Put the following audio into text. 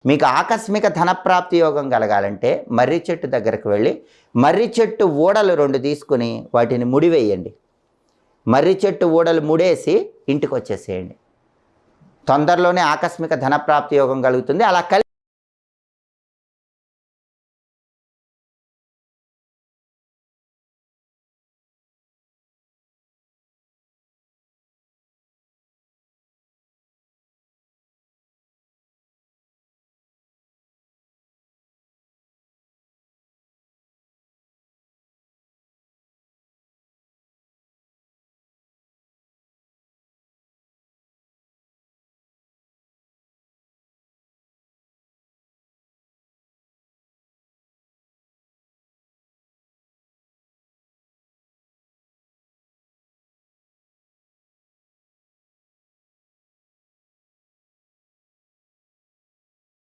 మీకు ఆకస్మిక ధనప్రాప్తి యోగం కలగాలంటే మర్రి చెట్టు దగ్గరకు వెళ్ళి మర్రి చెట్టు ఊడలు 2 తీసుకుని వాటిని ముడివేయండి. మర్రి చెట్టు ఊడలు ముడేసి ఇంటికి వచ్చేసేయండి. తొందరలోనే ఆకస్మిక ధనప్రాప్తి యోగం కలుగుతుంది. అలా